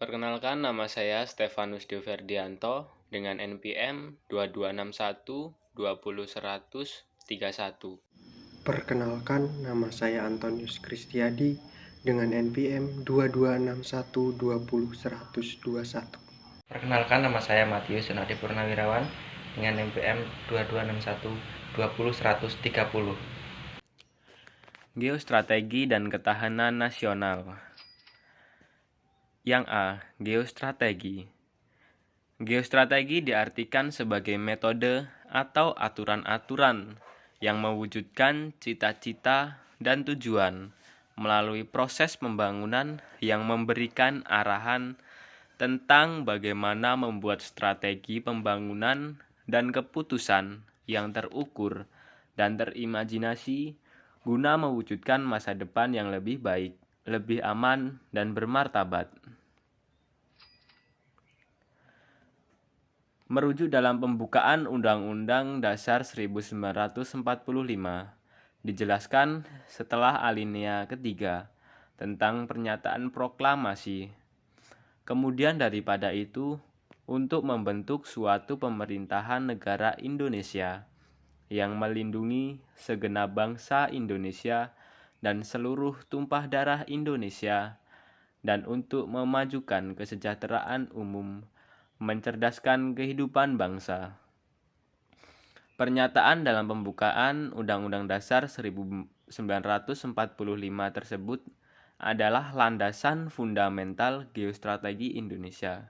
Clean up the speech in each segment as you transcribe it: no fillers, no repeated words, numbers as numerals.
Perkenalkan, nama saya Stefanus Dioferdianto dengan NPM 2261 Perkenalkan, nama saya Antonius Kristiadi dengan NPM 2261200121. Perkenalkan, nama saya Matius Sunadi Purnawirawan dengan NPM 2261 Geostrategi dan Ketahanan Nasional. Yang A. Geostrategi. Geostrategi diartikan sebagai metode atau aturan-aturan yang mewujudkan cita-cita dan tujuan melalui proses pembangunan yang memberikan arahan tentang bagaimana membuat strategi pembangunan dan keputusan yang terukur dan terimajinasi guna mewujudkan masa depan yang lebih baik, lebih aman, dan bermartabat. Merujuk dalam pembukaan Undang-Undang Dasar 1945, dijelaskan setelah alinea ketiga tentang pernyataan proklamasi. Kemudian daripada itu, untuk membentuk suatu pemerintahan negara Indonesia yang melindungi segenap bangsa Indonesia dan seluruh tumpah darah Indonesia, dan untuk memajukan kesejahteraan umum, mencerdaskan kehidupan bangsa. Pernyataan dalam pembukaan Undang-Undang Dasar 1945 tersebut adalah landasan fundamental geostrategi Indonesia.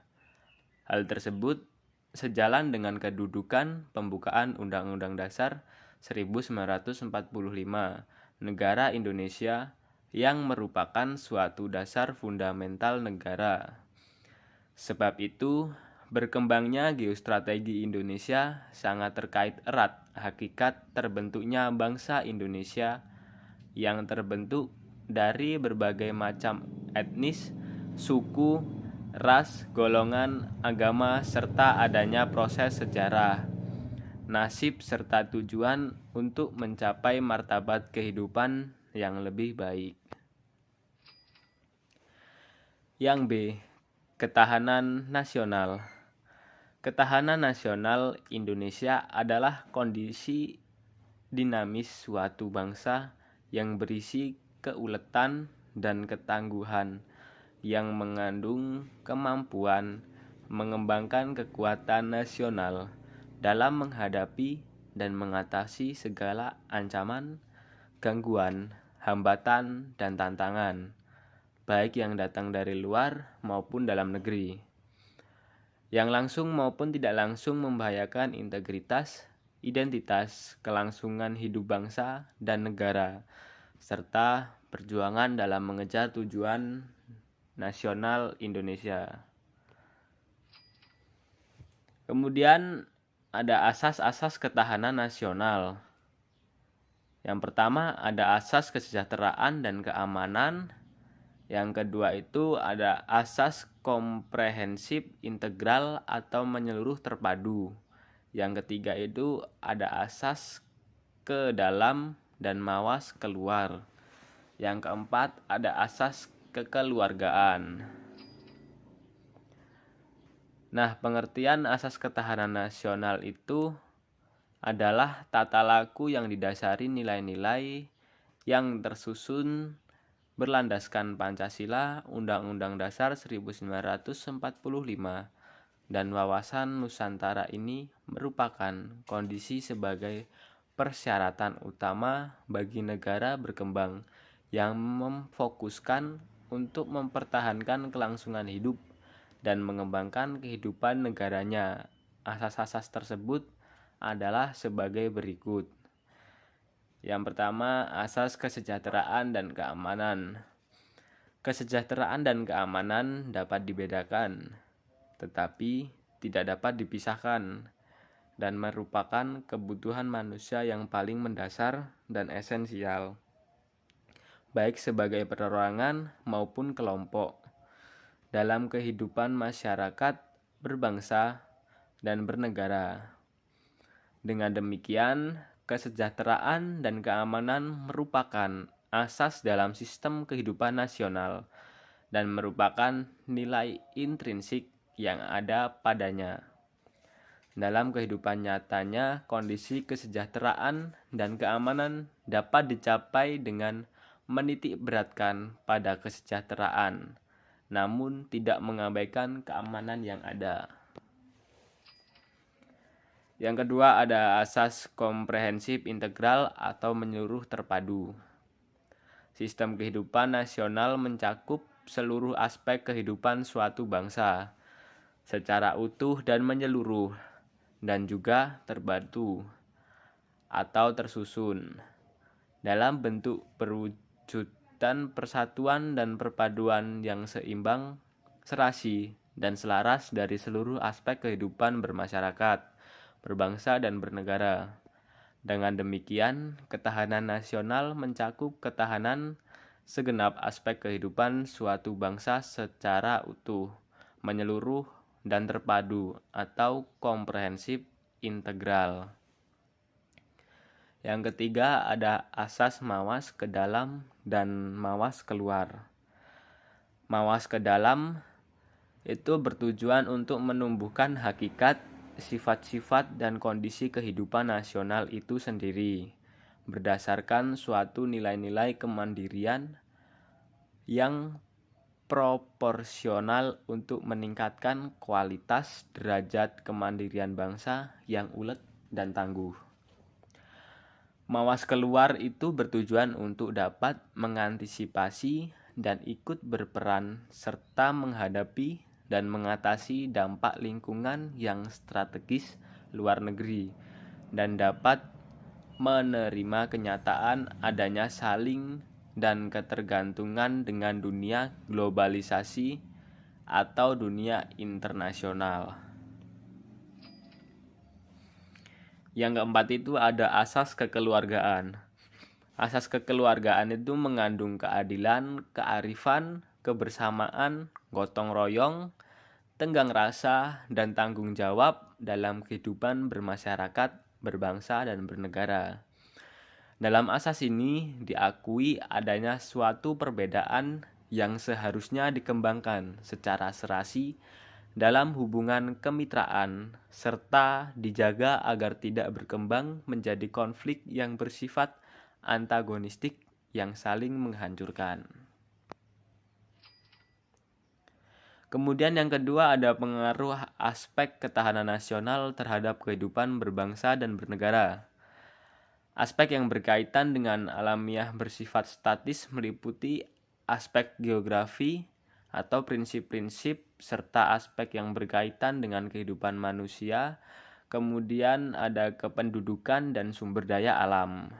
Hal tersebut sejalan dengan kedudukan pembukaan Undang-Undang Dasar 1945 negara Indonesia yang merupakan suatu dasar fundamental negara. Sebab itu, berkembangnya geostrategi Indonesia sangat terkait erat hakikat terbentuknya bangsa Indonesia yang terbentuk dari berbagai macam etnis, suku, ras, golongan, agama, serta adanya proses sejarah, nasib, serta tujuan untuk mencapai martabat kehidupan yang lebih baik. Yang B. Ketahanan nasional. Ketahanan nasional Indonesia adalah kondisi dinamis suatu bangsa yang berisi keuletan dan ketangguhan, yang mengandung kemampuan mengembangkan kekuatan nasional dalam menghadapi dan mengatasi segala ancaman, gangguan, hambatan, dan tantangan, baik yang datang dari luar maupun dalam negeri, yang langsung maupun tidak langsung membahayakan integritas, identitas, kelangsungan hidup bangsa dan negara, serta perjuangan dalam mengejar tujuan nasional Indonesia. Kemudian ada asas-asas ketahanan nasional. Yang pertama ada asas kesejahteraan dan keamanan. Yang kedua itu ada asas komprehensif, integral, atau menyeluruh terpadu. Yang ketiga itu ada asas ke dalam dan mawas keluar. Yang keempat ada asas kekeluargaan. Nah, pengertian asas ketahanan nasional itu adalah tata laku yang didasari nilai-nilai yang tersusun berlandaskan Pancasila, Undang-Undang Dasar 1945, dan wawasan Nusantara ini merupakan kondisi sebagai persyaratan utama bagi negara berkembang yang memfokuskan untuk mempertahankan kelangsungan hidup dan mengembangkan kehidupan negaranya. Asas-asas tersebut adalah sebagai berikut. Yang pertama, asas kesejahteraan dan keamanan. Kesejahteraan dan keamanan dapat dibedakan, tetapi tidak dapat dipisahkan, dan merupakan kebutuhan manusia yang paling mendasar dan esensial, baik sebagai perorangan maupun kelompok, dalam kehidupan masyarakat berbangsa dan bernegara. Dengan demikian, kesejahteraan dan keamanan merupakan asas dalam sistem kehidupan nasional dan merupakan nilai intrinsik yang ada padanya. Dalam kehidupan nyatanya, kondisi kesejahteraan dan keamanan dapat dicapai dengan menitik beratkan pada kesejahteraan, namun tidak mengabaikan keamanan yang ada. Yang kedua ada asas komprehensif integral atau menyeluruh terpadu. Sistem kehidupan nasional mencakup seluruh aspek kehidupan suatu bangsa secara utuh dan menyeluruh, dan juga terpadu atau tersusun dalam bentuk perwujudan persatuan dan perpaduan yang seimbang, serasi, dan selaras dari seluruh aspek kehidupan bermasyarakat, berbangsa, dan bernegara. Dengan demikian, ketahanan nasional mencakup ketahanan segenap aspek kehidupan suatu bangsa secara utuh, menyeluruh, dan terpadu atau komprehensif integral. Yang ketiga ada asas mawas ke dalam dan mawas keluar. Mawas ke dalam itu bertujuan untuk menumbuhkan hakikat, sifat-sifat, dan kondisi kehidupan nasional itu sendiri berdasarkan suatu nilai-nilai kemandirian yang proporsional untuk meningkatkan kualitas derajat kemandirian bangsa yang ulet dan tangguh. Mawas keluar itu bertujuan untuk dapat mengantisipasi dan ikut berperan serta menghadapi dan mengatasi dampak lingkungan yang strategis luar negeri dan dapat menerima kenyataan adanya saling dan ketergantungan dengan dunia globalisasi atau dunia internasional. Yang keempat itu ada asas kekeluargaan. Asas kekeluargaan itu mengandung keadilan, kearifan, kebersamaan, gotong royong, tenggang rasa, dan tanggung jawab dalam kehidupan bermasyarakat, berbangsa, dan bernegara. Dalam asas ini diakui adanya suatu perbedaan yang seharusnya dikembangkan secara serasi dalam hubungan kemitraan serta dijaga agar tidak berkembang menjadi konflik yang bersifat antagonistik yang saling menghancurkan. Kemudian yang kedua ada pengaruh aspek ketahanan nasional terhadap kehidupan berbangsa dan bernegara. Aspek yang berkaitan dengan alamiah bersifat statis meliputi aspek geografi atau prinsip-prinsip serta aspek yang berkaitan dengan kehidupan manusia. Kemudian ada kependudukan dan sumber daya alam.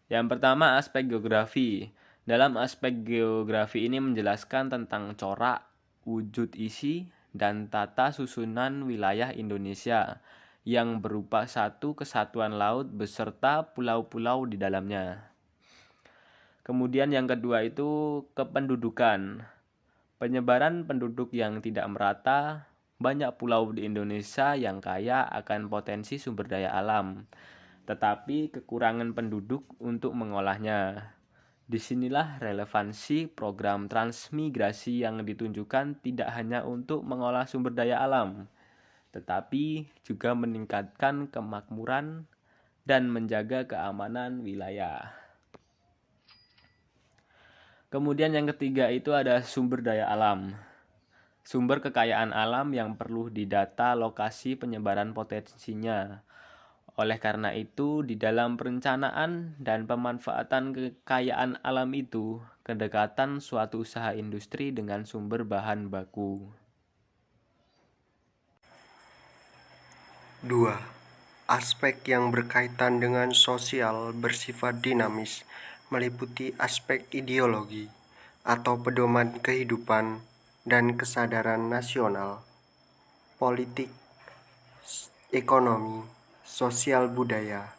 Yang pertama aspek geografi. Dalam aspek geografi ini menjelaskan tentang corak, wujud isi, dan tata susunan wilayah Indonesia yang berupa satu kesatuan laut beserta pulau-pulau di dalamnya. Kemudian yang kedua itu kependudukan. Penyebaran penduduk yang tidak merata, banyak pulau di Indonesia yang kaya akan potensi sumber daya alam, tetapi kekurangan penduduk untuk mengolahnya. Disinilah relevansi program transmigrasi yang ditunjukkan tidak hanya untuk mengolah sumber daya alam, tetapi juga meningkatkan kemakmuran dan menjaga keamanan wilayah. Kemudian yang ketiga itu ada sumber daya alam. Sumber kekayaan alam yang perlu didata lokasi penyebaran potensinya. Oleh karena itu, di dalam perencanaan dan pemanfaatan kekayaan alam itu, kedekatan suatu usaha industri dengan sumber bahan baku. 2. Aspek yang berkaitan dengan sosial bersifat dinamis meliputi aspek ideologi atau pedoman kehidupan dan kesadaran nasional, politik, ekonomi, sosial budaya,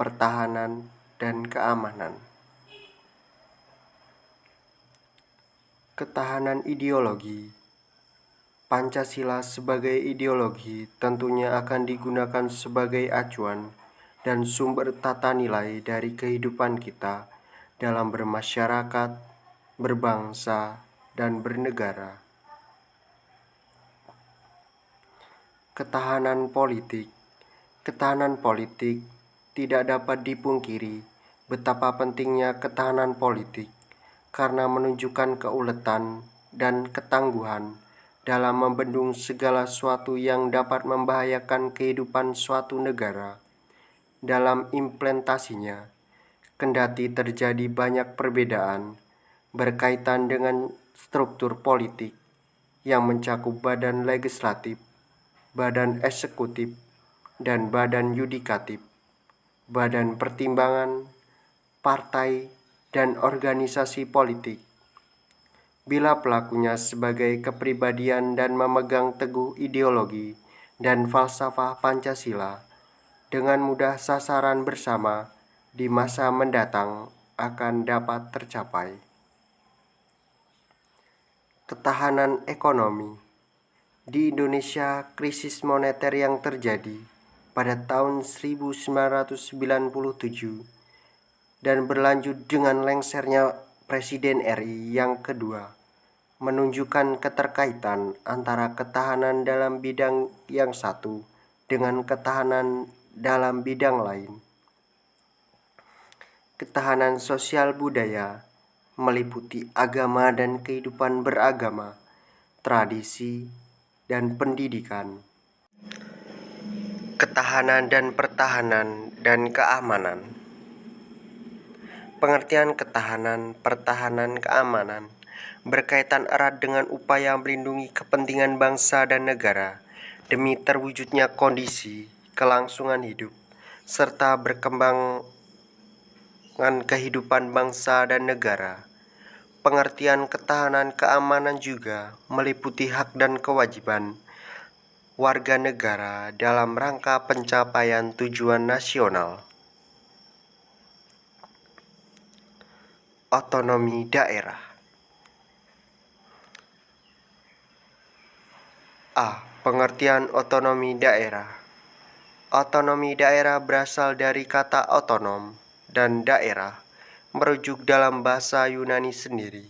pertahanan, dan keamanan. Ketahanan ideologi. Pancasila sebagai ideologi tentunya akan digunakan sebagai acuan dan sumber tata nilai dari kehidupan kita dalam bermasyarakat, berbangsa, dan bernegara. Ketahanan politik. Ketahanan politik tidak dapat dipungkiri betapa pentingnya ketahanan politik karena menunjukkan keuletan dan ketangguhan dalam membendung segala sesuatu yang dapat membahayakan kehidupan suatu negara. Dalam implementasinya, kendati terjadi banyak perbedaan berkaitan dengan struktur politik yang mencakup badan legislatif, badan eksekutif, dan badan yudikatif, badan pertimbangan, partai, dan organisasi politik. Bila pelakunya sebagai kepribadian dan memegang teguh ideologi dan falsafah Pancasila, dengan mudah sasaran bersama di masa mendatang akan dapat tercapai. Ketahanan ekonomi. Di Indonesia, krisis moneter yang terjadi pada tahun 1997 dan berlanjut dengan lengsernya Presiden RI yang kedua menunjukkan keterkaitan antara ketahanan dalam bidang yang satu dengan ketahanan dalam bidang lain. Ketahanan sosial budaya meliputi agama dan kehidupan beragama, tradisi, dan pendidikan. Ketahanan dan pertahanan dan keamanan. Pengertian ketahanan, pertahanan, keamanan berkaitan erat dengan upaya melindungi kepentingan bangsa dan negara demi terwujudnya kondisi kelangsungan hidup serta berkembangan kehidupan bangsa dan negara. Pengertian ketahanan keamanan juga meliputi hak dan kewajiban warga negara dalam rangka pencapaian tujuan nasional. Otonomi daerah. A. Pengertian otonomi daerah. Otonomi daerah berasal dari kata otonom dan daerah, merujuk dalam bahasa Yunani sendiri.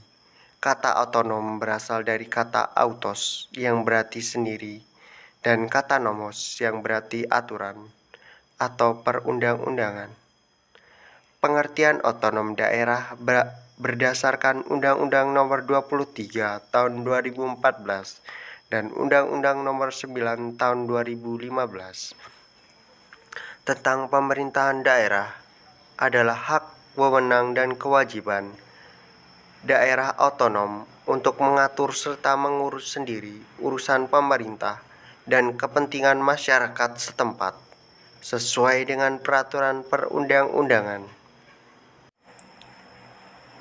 Kata otonom berasal dari kata autos yang berarti sendiri dan kata nomos yang berarti aturan atau perundang-undangan. Pengertian otonom daerah berdasarkan Undang-Undang Nomor 23 Tahun 2014 dan Undang-Undang Nomor 9 Tahun 2015 tentang pemerintahan daerah adalah hak, wewenang, dan kewajiban daerah otonom untuk mengatur serta mengurus sendiri urusan pemerintah dan kepentingan masyarakat setempat sesuai dengan peraturan perundang-undangan.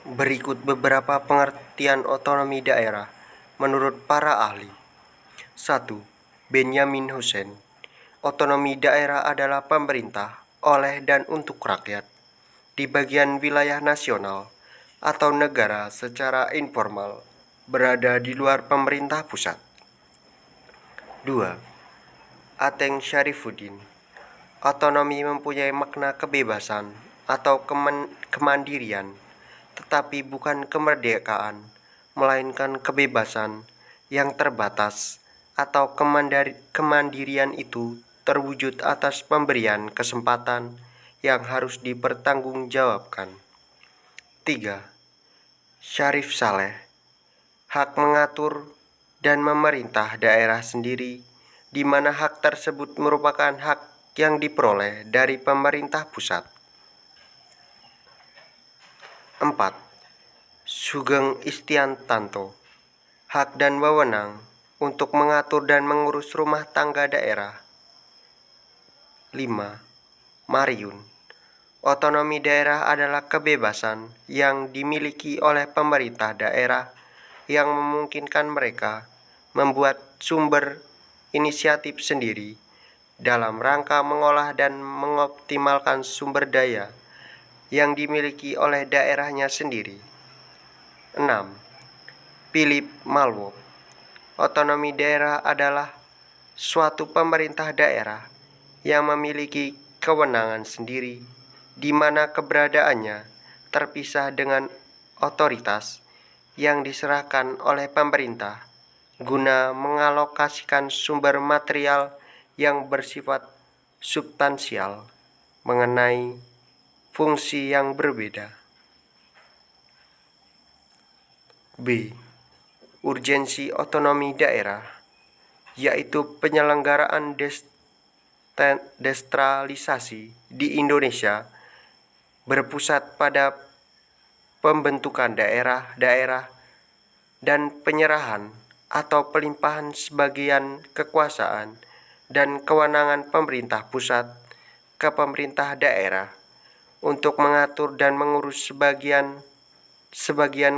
Berikut beberapa pengertian otonomi daerah menurut para ahli. 1. Benyamin Hussein. Otonomi daerah adalah pemerintah oleh dan untuk rakyat di bagian wilayah nasional atau negara secara informal berada di luar pemerintah pusat. 2. Ateng Syarifuddin. Otonomi mempunyai makna kebebasan atau kemandirian, tetapi bukan kemerdekaan, melainkan kebebasan yang terbatas atau kemandirian itu terwujud atas pemberian kesempatan yang harus dipertanggungjawabkan. 3. Syarif Saleh. Hak mengatur dan memerintah daerah sendiri, di mana hak tersebut merupakan hak yang diperoleh dari pemerintah pusat. 4. Sugeng Istiantanto. Hak dan wewenang untuk mengatur dan mengurus rumah tangga daerah. 5. Mariun. Otonomi daerah adalah kebebasan yang dimiliki oleh pemerintah daerah yang memungkinkan mereka membuat sumber inisiatif sendiri dalam rangka mengolah dan mengoptimalkan sumber daya yang dimiliki oleh daerahnya sendiri. 6. Philip Malwo. Otonomi daerah adalah suatu pemerintah daerah yang memiliki kewenangan sendiri, di mana keberadaannya terpisah dengan otoritas yang diserahkan oleh pemerintah guna mengalokasikan sumber material yang bersifat substansial mengenai fungsi yang berbeda. B. Urgensi otonomi daerah, yaitu penyelenggaraan desentralisasi di Indonesia berpusat pada pembentukan daerah-daerah dan penyerahan atau pelimpahan sebagian kekuasaan dan kewenangan pemerintah pusat ke pemerintah daerah untuk mengatur dan mengurus sebagian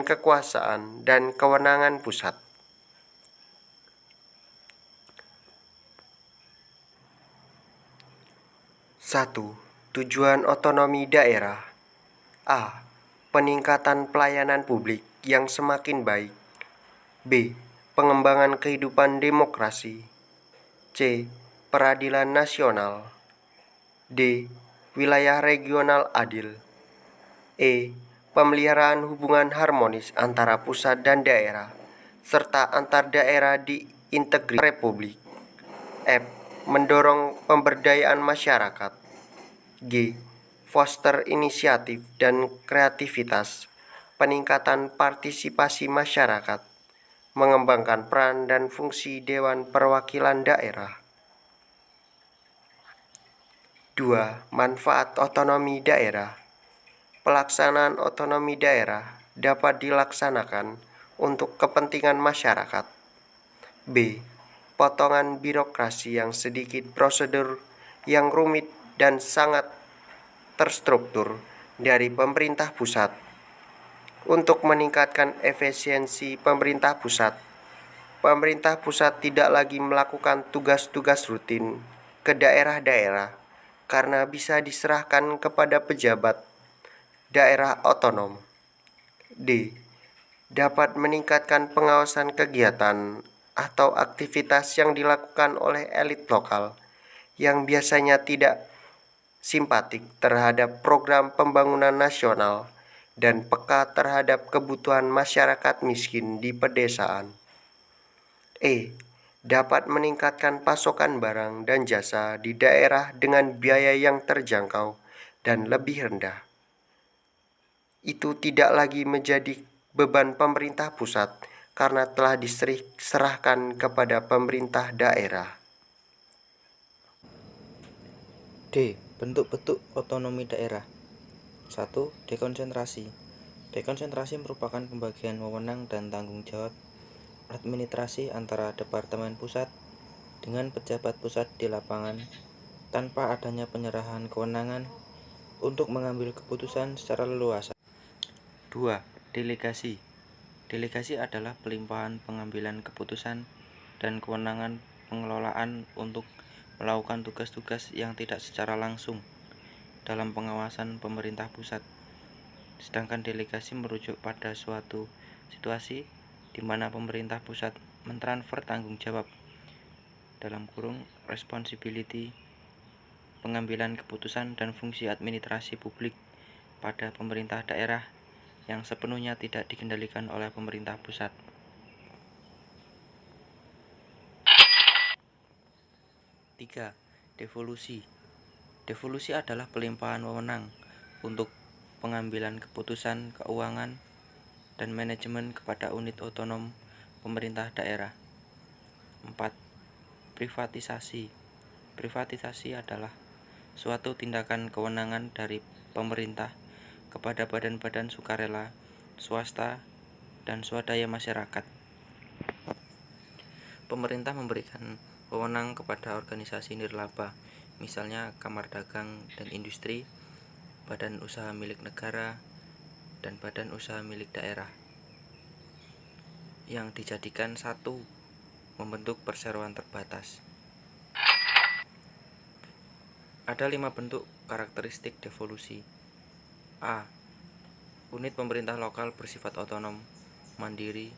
kekuasaan dan kewenangan pusat. Satu, tujuan otonomi daerah. A. Peningkatan pelayanan publik yang semakin baik. B. Pengembangan kehidupan demokrasi. C. Peradilan nasional. D. Wilayah regional adil. E. Pemeliharaan hubungan harmonis antara pusat dan daerah, serta antar daerah di integritas Republik. F. Mendorong pemberdayaan masyarakat. G. Foster inisiatif dan kreativitas, peningkatan partisipasi masyarakat, mengembangkan peran dan fungsi Dewan Perwakilan Daerah. 2. Manfaat otonomi daerah. Pelaksanaan otonomi daerah dapat dilaksanakan untuk kepentingan masyarakat. B. Potongan birokrasi yang sedikit, prosedur yang rumit dan sangat terstruktur dari pemerintah pusat. Untuk meningkatkan efisiensi pemerintah pusat tidak lagi melakukan tugas-tugas rutin ke daerah-daerah karena bisa diserahkan kepada pejabat daerah otonom. D. Dapat meningkatkan pengawasan kegiatan atau aktivitas yang dilakukan oleh elit lokal yang biasanya tidak simpatik terhadap program pembangunan nasional dan peka terhadap kebutuhan masyarakat miskin di pedesaan. E. Dapat meningkatkan pasokan barang dan jasa di daerah dengan biaya yang terjangkau dan lebih rendah. Itu tidak lagi menjadi beban pemerintah pusat karena telah diserahkan kepada pemerintah daerah. D. Bentuk-bentuk otonomi daerah. 1. Dekonsentrasi. Dekonsentrasi merupakan pembagian wewenang dan tanggung jawab administrasi antara departemen pusat dengan pejabat pusat di lapangan tanpa adanya penyerahan kewenangan untuk mengambil keputusan secara leluasa. 2. Delegasi. Delegasi adalah pelimpahan pengambilan keputusan dan kewenangan pengelolaan untuk melakukan tugas-tugas yang tidak secara langsung dalam pengawasan pemerintah pusat. Sedangkan delegasi merujuk pada suatu situasi di mana pemerintah pusat mentransfer tanggung jawab (responsibility) pengambilan keputusan dan fungsi administrasi publik pada pemerintah daerah yang sepenuhnya tidak dikendalikan oleh pemerintah pusat. 3. Devolusi. Devolusi adalah pelimpahan wewenang untuk pengambilan keputusan keuangan dan manajemen kepada unit otonom pemerintah daerah. 4. Privatisasi. Privatisasi adalah suatu tindakan kewenangan dari pemerintah kepada badan-badan sukarela, swasta, dan swadaya masyarakat. Pemerintah memberikan wewenang kepada organisasi nirlaba, misalnya Kamar Dagang dan Industri, badan usaha milik negara, dan badan usaha milik daerah, yang dijadikan satu membentuk perseroan terbatas. Ada 5 bentuk karakteristik devolusi. A. Unit pemerintah lokal bersifat otonom, mandiri,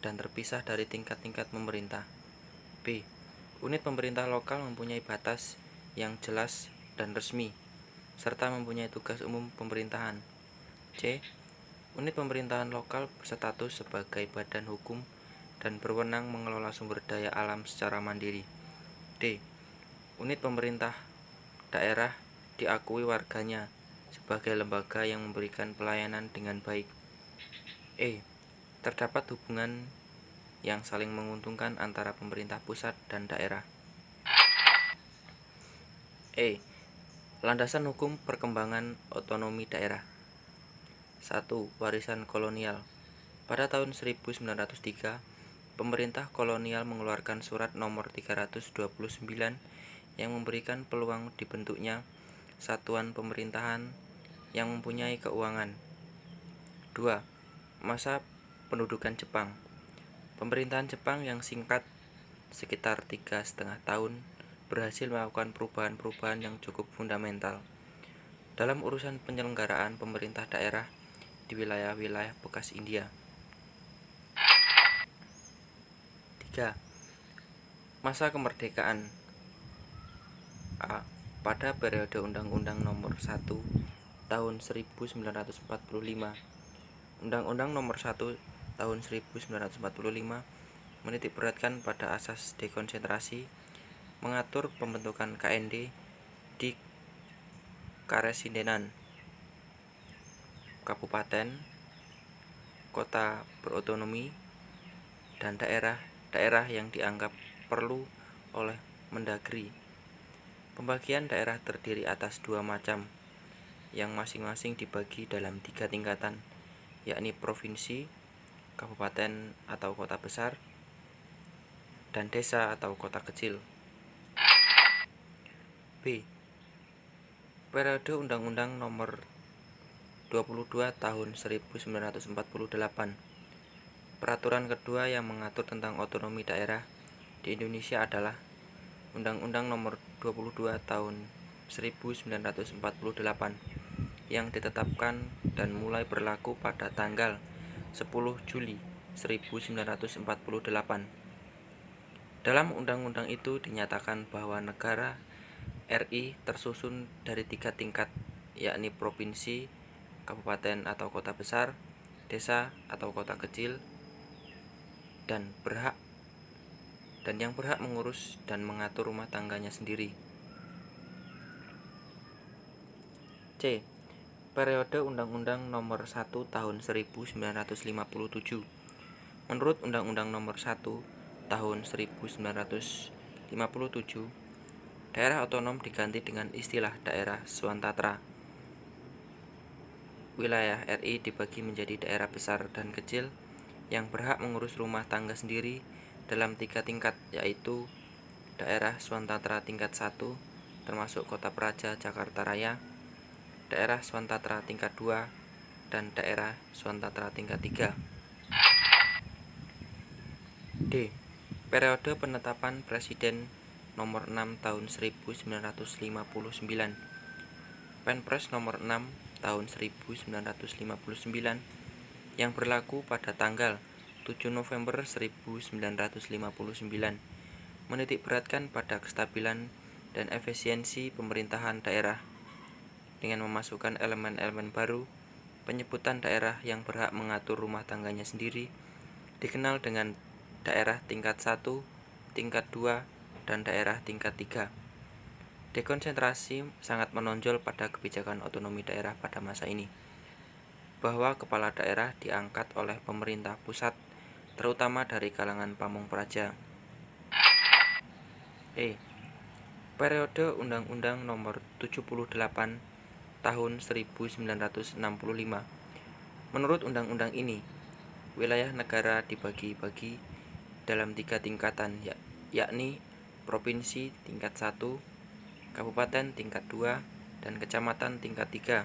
dan terpisah dari tingkat-tingkat pemerintah. B. Unit pemerintah lokal mempunyai batas yang jelas dan resmi, serta mempunyai tugas umum pemerintahan. C. Unit pemerintahan lokal berstatus sebagai badan hukum dan berwenang mengelola sumber daya alam secara mandiri. D. Unit pemerintah daerah diakui warganya sebagai lembaga yang memberikan pelayanan dengan baik. E. Terdapat hubungan yang saling menguntungkan antara pemerintah pusat dan daerah. E. Landasan hukum perkembangan otonomi daerah. 1. Warisan kolonial. Pada tahun 1903, pemerintah kolonial mengeluarkan surat nomor 329 yang memberikan peluang dibentuknya satuan pemerintahan yang mempunyai keuangan. 2. Masa pendudukan Jepang. Pemerintahan Jepang yang singkat, sekitar 3,5 tahun, berhasil melakukan perubahan-perubahan yang cukup fundamental dalam urusan penyelenggaraan pemerintah daerah di wilayah-wilayah bekas India. 3. Masa kemerdekaan. A. Pada periode Undang-Undang Nomor 1 Tahun 1945, Undang-Undang Nomor 1 Tahun 1945 menitikberatkan pada asas dekonsentrasi, mengatur pembentukan KND di Karesidenan, kabupaten, kota berotonomi, dan daerah-daerah yang dianggap perlu oleh Mendagri. Pembagian daerah terdiri atas 2 macam, yang masing-masing dibagi dalam 3 tingkatan, yakni provinsi, kabupaten atau kota besar, dan desa atau kota kecil. B. Periode Undang-Undang Nomor 22 Tahun 1948. Peraturan kedua yang mengatur tentang otonomi daerah di Indonesia adalah Undang-Undang Nomor 22 Tahun 1948 yang ditetapkan dan mulai berlaku pada tanggal 10 Juli 1948. Dalam undang-undang itu dinyatakan bahwa negara RI tersusun dari 3 tingkat, yakni provinsi, kabupaten atau kota besar, desa atau kota kecil, dan yang berhak mengurus dan mengatur rumah tangganya sendiri. C. Periode Undang-Undang Nomor 1 Tahun 1957. Menurut Undang-Undang Nomor 1 Tahun 1957, daerah otonom diganti dengan istilah daerah Swantatra. Wilayah RI dibagi menjadi daerah besar dan kecil yang berhak mengurus rumah tangga sendiri dalam 3 tingkat, yaitu daerah Swantatra tingkat 1 termasuk Kota Praja, Jakarta Raya, daerah Swantatra tingkat 2, dan daerah Swantatra tingkat 3. D. Periode penetapan Presiden Nomor 6 Tahun 1959. Penpres Nomor 6 Tahun 1959 yang berlaku pada tanggal 7 November 1959 menitikberatkan pada kestabilan dan efisiensi pemerintahan daerah dengan memasukkan elemen-elemen baru. Penyebutan daerah yang berhak mengatur rumah tangganya sendiri dikenal dengan daerah tingkat 1, tingkat 2, dan daerah tingkat 3. Dekonsentrasi sangat menonjol pada kebijakan otonomi daerah pada masa ini, bahwa kepala daerah diangkat oleh pemerintah pusat, terutama dari kalangan pamong praja. E. Periode Undang-Undang Nomor 78 Tahun 1965. Menurut undang-undang ini, wilayah negara dibagi-bagi dalam 3 tingkatan, yakni provinsi tingkat 1, kabupaten tingkat 2, dan kecamatan tingkat 3.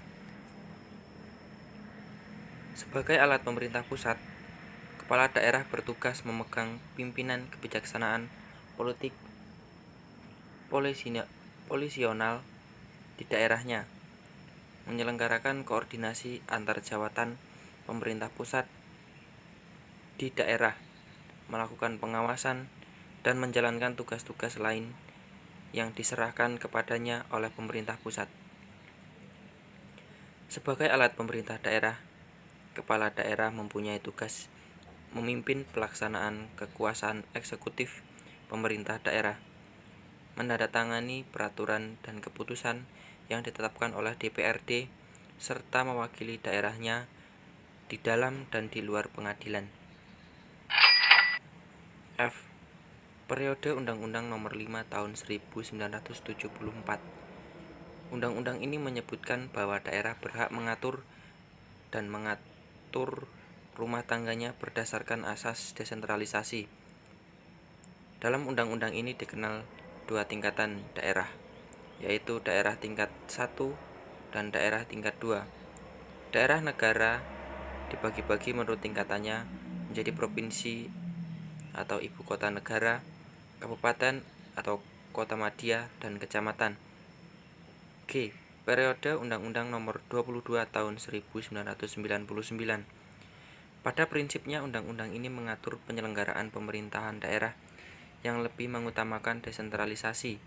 Sebagai alat pemerintah pusat, kepala daerah bertugas memegang pimpinan kebijaksanaan politik polisional di daerahnya, menyelenggarakan koordinasi antar jabatan pemerintah pusat di daerah, melakukan pengawasan, dan menjalankan tugas-tugas lain yang diserahkan kepadanya oleh pemerintah pusat. Sebagai alat pemerintah daerah, kepala daerah mempunyai tugas memimpin pelaksanaan kekuasaan eksekutif pemerintah daerah, menandatangani peraturan dan keputusan yang ditetapkan oleh DPRD, serta mewakili daerahnya di dalam dan di luar pengadilan. F. Periode Undang-Undang Nomor 5 Tahun 1974. Undang-undang ini menyebutkan bahwa daerah berhak mengatur rumah tangganya berdasarkan asas desentralisasi. Dalam undang-undang ini dikenal dua tingkatan daerah, yaitu daerah tingkat 1 dan daerah tingkat 2. Daerah negara dibagi-bagi menurut tingkatannya menjadi provinsi atau ibu kota negara, kabupaten atau kota madya, dan kecamatan. G. Periode Undang-Undang Nomor 22 Tahun 1999. Pada prinsipnya undang-undang ini mengatur penyelenggaraan pemerintahan daerah yang lebih mengutamakan desentralisasi.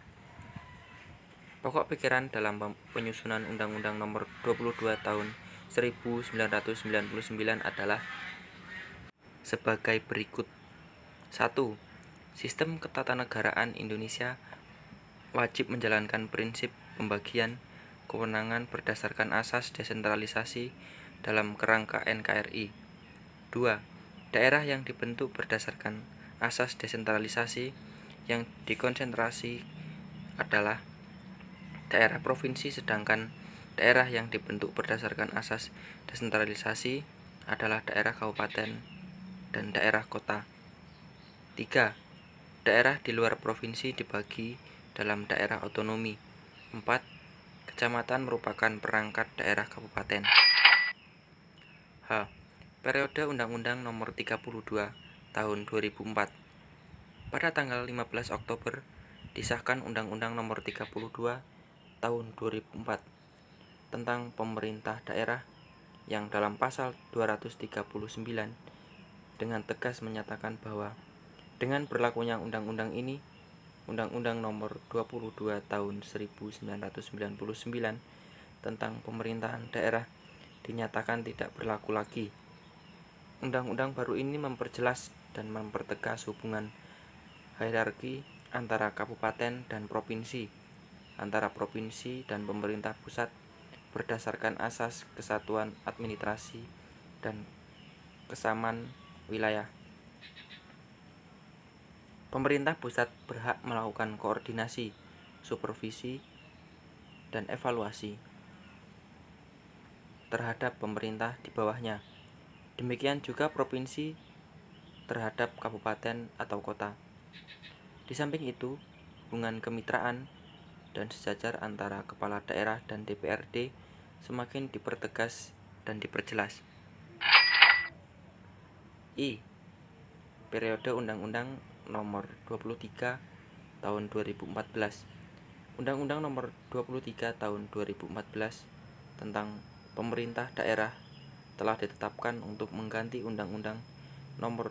Pokok pikiran dalam penyusunan Undang-Undang Nomor 22 Tahun 1999 adalah sebagai berikut. 1. Sistem ketatanegaraan Indonesia wajib menjalankan prinsip pembagian kewenangan berdasarkan asas desentralisasi dalam kerangka NKRI. 2. Daerah yang dibentuk berdasarkan asas desentralisasi yang dikonsentrasi adalah daerah provinsi, sedangkan daerah yang dibentuk berdasarkan asas desentralisasi adalah daerah kabupaten dan daerah kota. 3. Daerah di luar provinsi dibagi dalam daerah otonomi. 4. Kecamatan merupakan perangkat daerah kabupaten. H. Periode Undang-Undang Nomor 32 Tahun 2004. Pada tanggal 15 Oktober disahkan Undang-Undang Nomor 32 Tahun 2004 tentang pemerintah daerah yang dalam pasal 239 dengan tegas menyatakan bahwa dengan berlakunya undang-undang ini, Undang-Undang Nomor 22 Tahun 1999 tentang pemerintahan daerah dinyatakan tidak berlaku lagi. Undang-undang baru ini memperjelas dan mempertegas hubungan hierarki antara kabupaten dan provinsi, antara provinsi dan pemerintah pusat berdasarkan asas kesatuan administrasi dan kesamaan wilayah. Pemerintah pusat berhak melakukan koordinasi, supervisi, dan evaluasi terhadap pemerintah di bawahnya. Demikian juga provinsi terhadap kabupaten atau kota. Di samping itu, hubungan kemitraan dan sejajar antara kepala daerah dan DPRD semakin dipertegas dan diperjelas. I. Periode Undang-Undang Nomor 23 Tahun 2014. Undang-Undang Nomor 23 Tahun 2014 tentang pemerintah daerah telah ditetapkan untuk mengganti Undang-Undang Nomor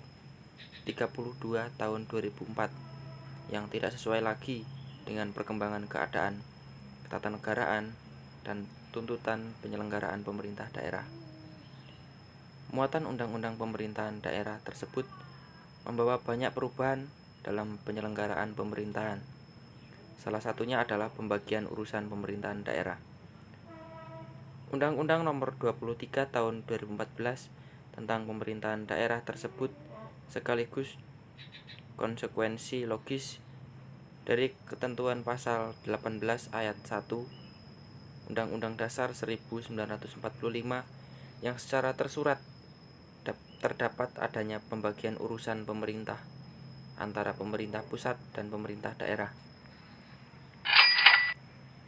32 Tahun 2004 yang tidak sesuai lagi dengan perkembangan keadaan, ketatanegaraan, dan tuntutan penyelenggaraan pemerintah daerah. Muatan Undang-Undang Pemerintahan Daerah tersebut membawa banyak perubahan dalam penyelenggaraan pemerintahan. Salah satunya adalah pembagian urusan pemerintahan daerah. Undang-Undang Nomor 23 Tahun 2014 tentang pemerintahan daerah tersebut sekaligus konsekuensi logis dari ketentuan pasal 18 ayat 1 Undang-Undang Dasar 1945 yang secara tersurat terdapat adanya pembagian urusan pemerintah antara pemerintah pusat dan pemerintah daerah.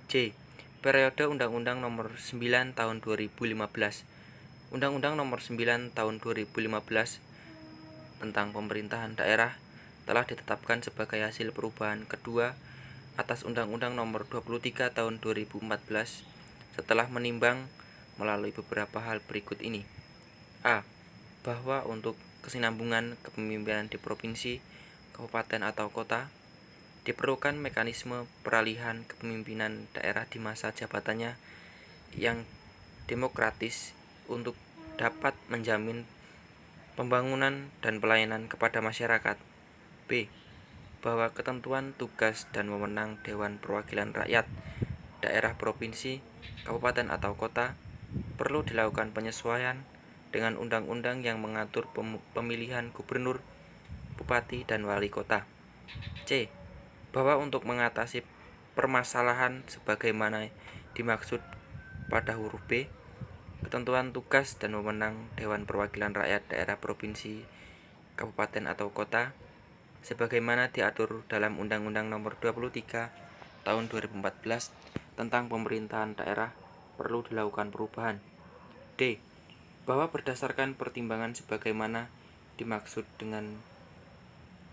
J. Periode Undang-Undang Nomor 9 Tahun 2015. Undang-Undang Nomor 9 Tahun 2015 tentang pemerintahan daerah telah ditetapkan sebagai hasil perubahan kedua atas Undang-Undang Nomor 23 Tahun 2014 setelah menimbang melalui beberapa hal berikut ini. A. Bahwa untuk kesinambungan kepemimpinan di provinsi, kabupaten atau kota diperlukan mekanisme peralihan kepemimpinan daerah di masa jabatannya yang demokratis untuk dapat menjamin pembangunan dan pelayanan kepada masyarakat. B. Bahwa ketentuan tugas dan wewenang Dewan Perwakilan Rakyat daerah provinsi, kabupaten atau kota perlu dilakukan penyesuaian dengan undang-undang yang mengatur pemilihan gubernur, bupati, dan wali kota. C. Bahwa untuk mengatasi permasalahan sebagaimana dimaksud pada huruf B, ketentuan tugas dan wewenang Dewan Perwakilan Rakyat daerah provinsi, kabupaten atau kota sebagaimana diatur dalam Undang-Undang Nomor 23 Tahun 2014 tentang pemerintahan daerah perlu dilakukan perubahan. D. Bahwa berdasarkan pertimbangan sebagaimana dimaksud dengan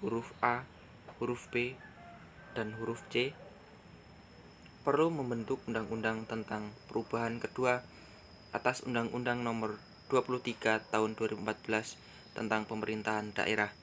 huruf A, huruf B, dan huruf C, perlu membentuk undang-undang tentang perubahan kedua atas Undang-Undang Nomor 23 Tahun 2014 tentang pemerintahan daerah.